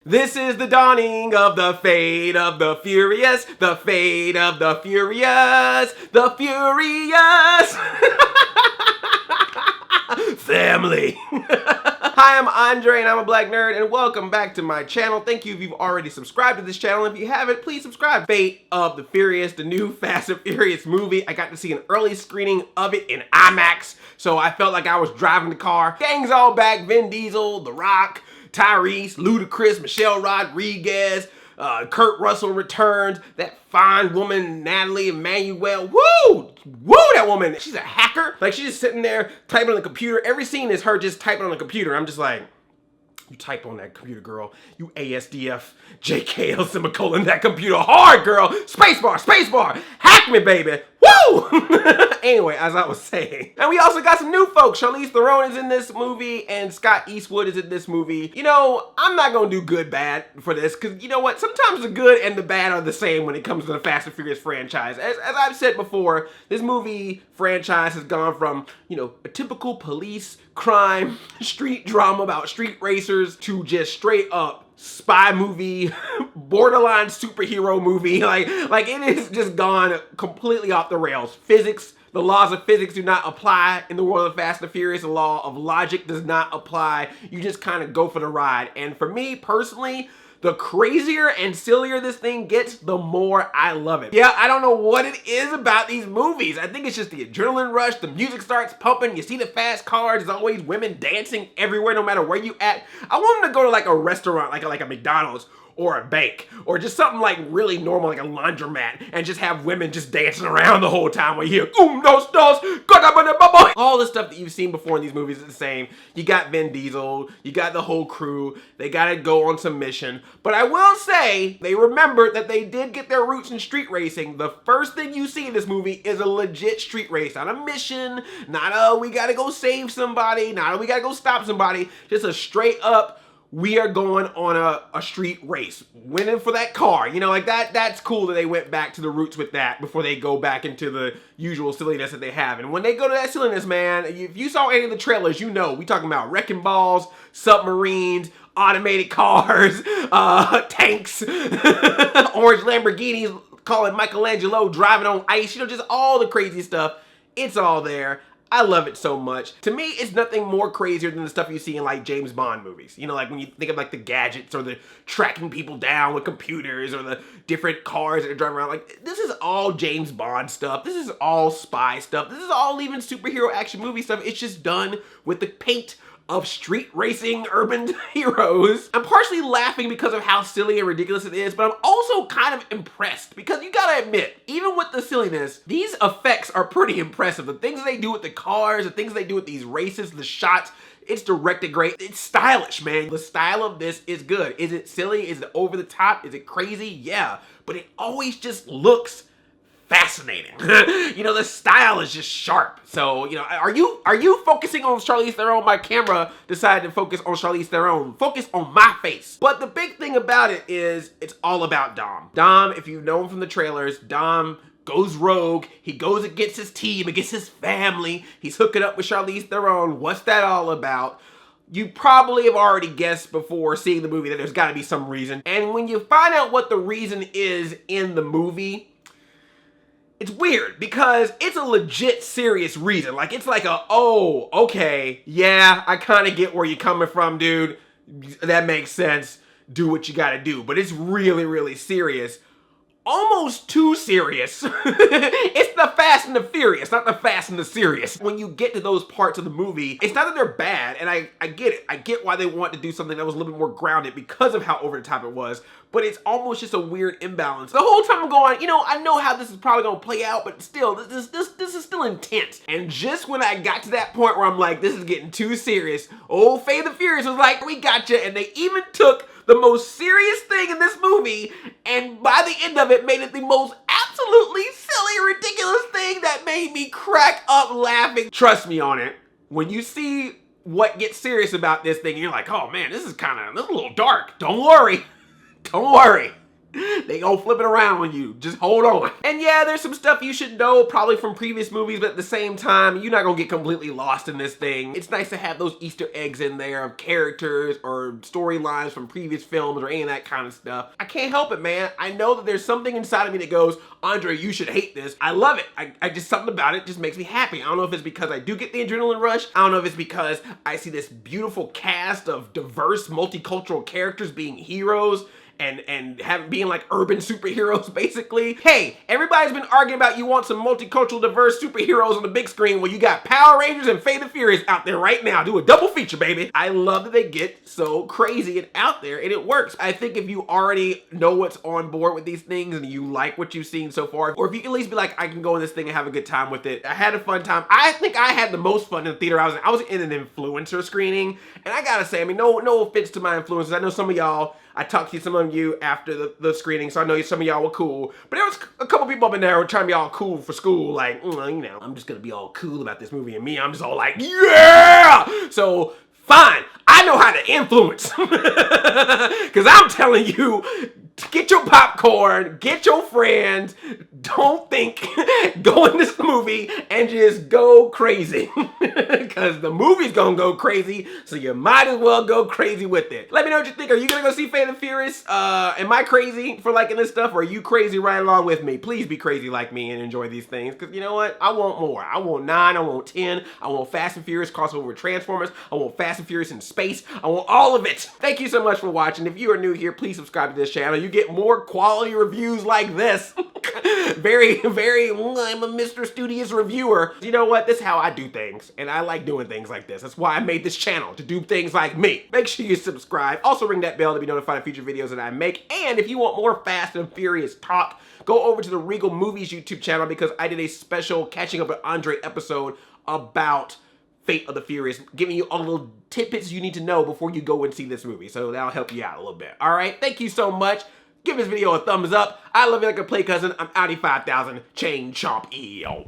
This is the dawning of the fate of the furious, the fate of the furious, the furious family. Hi, I'm Andre and I'm a black nerd, and welcome back to my channel. Thank you if you've already subscribed to this channel. If you haven't, please subscribe. Fate of the Furious, the new Fast and Furious movie. I got to see an early screening of it in IMAX, so I felt like I was driving the car. Gang's all back: Vin Diesel, The Rock, Tyrese, Ludacris, Michelle Rodriguez, Kurt Russell returns, that fine woman, Nathalie, Emmanuel. Woo! Woo, that woman. She's a hacker. Like, she's just sitting there typing on the computer. Every scene is her just typing on the computer. I'm just like, you type on that computer, girl. You ASDF, JKL semicolon that computer hard, girl. Spacebar, spacebar. Hack me, baby. Woo! Anyway, as I was saying. And we also got some new folks. Charlize Theron is in this movie, and Eastwood is in this movie. You know, I'm not gonna do good, bad for this, because you know what? Sometimes the good and the bad are the same when it comes to the Fast and Furious franchise. As I've said before, this movie franchise has gone from, you know, a typical police, crime, street drama about street racers to just straight up spy movie, borderline superhero movie. Like it has just gone completely off the rails. Physics, the laws of physics do not apply in the world of Fast and Furious. The law of logic does not apply. You just kind of go for the ride. And for me personally, the crazier and sillier this thing gets, the more I love it. Yeah, I don't know what it is about these movies. I think it's just the adrenaline rush. The music starts pumping. You see the fast cars. There's always women dancing everywhere, no matter where you at. I want them to go to like a restaurant, like a McDonald's or a bank, or just something like really normal, like a laundromat, and just have women just dancing around the whole time while you hear all the stuff that you've seen before in these movies is the same. You got Vin Diesel, you got the whole crew, they gotta go on some mission. But I will say, they remembered that they did get their roots in street racing. The first thing you see in this movie is a legit street race, not a mission, not a we gotta go save somebody, not a we gotta go stop somebody, just a straight up, we are going on a street race, winning for that car. You know, like that's cool that they went back to the roots with that before they go back into the usual silliness that they have. And when they go to that silliness, man, if you saw any of the trailers, you know, we talking about wrecking balls, submarines, automated cars, tanks, orange Lamborghinis, calling Michelangelo, driving on ice, you know, just all the crazy stuff. It's all there. I love it so much. To me, it's nothing more crazier than the stuff you see in like James Bond movies. You know, like when you think of like the gadgets or the tracking people down with computers or the different cars that are driving around. Like, this is all James Bond stuff. This is all spy stuff. This is all even superhero action movie stuff. It's just done with the paint of street racing urban heroes. I'm partially laughing because of how silly and ridiculous it is, but I'm also kind of impressed because you gotta admit, even with the silliness, these effects are pretty impressive. The things they do with the cars, the things they do with these races, the shots, it's directed great. It's stylish, man. The style of this is good. Is it silly? Is it over the top? Is it crazy? Yeah, but it always just looks fascinating. You know, the style is just sharp. So, you know, are you focusing on Charlize Theron? My camera decided to focus on Charlize Theron. Focus on my face. But the big thing about it is it's all about Dom. Dom, if you've known from the trailers, Dom goes rogue. He goes against his team, against his family. He's hooking up with Charlize Theron. What's that all about? You probably have already guessed before seeing the movie that there's got to be some reason. And when you find out what the reason is in the movie, it's weird because it's a legit serious reason. Like, it's like a, oh, okay, yeah, I kind of get where you're coming from, dude. That makes sense. Do what you gotta do. But it's really, really serious. Almost too serious. It's the Fast and the Furious, not the Fast and the Serious. When you get to those parts of the movie, it's not that they're bad, and I get it. I get why they want to do something that was a little bit more grounded because of how over the top it was, but it's almost just a weird imbalance. The whole time I'm going, you know, I know how this is probably gonna play out, but still, this is still intense. And just when I got to that point where I'm like, this is getting too serious, old Fate of the Furious was like, we got you, and they even took the most serious thing in this movie, and by the end of it, made it the most absolutely silly, ridiculous thing that made me crack up laughing. Trust me on it. When you see what gets serious about this thing, you're like, oh man, this is a little dark. Don't worry. Don't worry. They gonna flip it around on you. Just hold on. And yeah, there's some stuff you should know probably from previous movies, but at the same time, you're not gonna get completely lost in this thing. It's nice to have those Easter eggs in there of characters or storylines from previous films or any of that kind of stuff. I can't help it, man. I know that there's something inside of me that goes, Andre, you should hate this. I love it. I just, something about it just makes me happy. I don't know if it's because I do get the adrenaline rush. I don't know if it's because I see this beautiful cast of diverse, multicultural characters being heroes and being like urban superheroes, basically. Hey, everybody's been arguing about you want some multicultural, diverse superheroes on the big screen. Well, you got Power Rangers and Fate and Furious out there right now. Do a double feature, baby. I love that they get so crazy and out there, and it works. I think if you already know what's on board with these things and you like what you've seen so far, or if you can at least be like, I can go in this thing and have a good time with it. I had a fun time. I think I had the most fun in the theater. I was in an influencer screening, and I gotta say, I mean, no offense to my influencers. I know some of y'all, I talked to some of you after the screening, so I know some of y'all were cool. But there was a couple people up in there who were trying to be all cool for school, like, you know, I'm just gonna be all cool about this movie, and me, I'm just all like, yeah! So, fine, I know how to influence. Because I'm telling you, get your popcorn, get your friends, don't think, go in this movie and just go crazy. Because the movie's gonna go crazy, so you might as well go crazy with it. Let me know what you think. Are you gonna go see Fate and Furious? Am I crazy for liking this stuff, or are you crazy right along with me? Please be crazy like me and enjoy these things, because you know what? I want more. I want 9, I want 10, I want Fast and Furious crossover with Transformers, I want Fast and Furious in space, I want all of it. Thank you so much for watching. If you are new here, please subscribe to this channel. You get more quality reviews like this. Very, I'm a Mr. Studious reviewer. You know what? This is how I do things, and I like doing things like this. That's why I made this channel, to do things like me. Make sure you subscribe. Also ring that bell to be notified of future videos that I make. And if you want more Fast and Furious talk, go over to the Regal Movies YouTube channel, because I did a special Catching Up with Andre episode about Fate of the Furious, giving you all the little tidbits you need to know before you go and see this movie. So that'll help you out a little bit. All right, thank you so much. Give this video a thumbs up. I love you like a play cousin. I'm Audi 5000, Chain Chomp EO.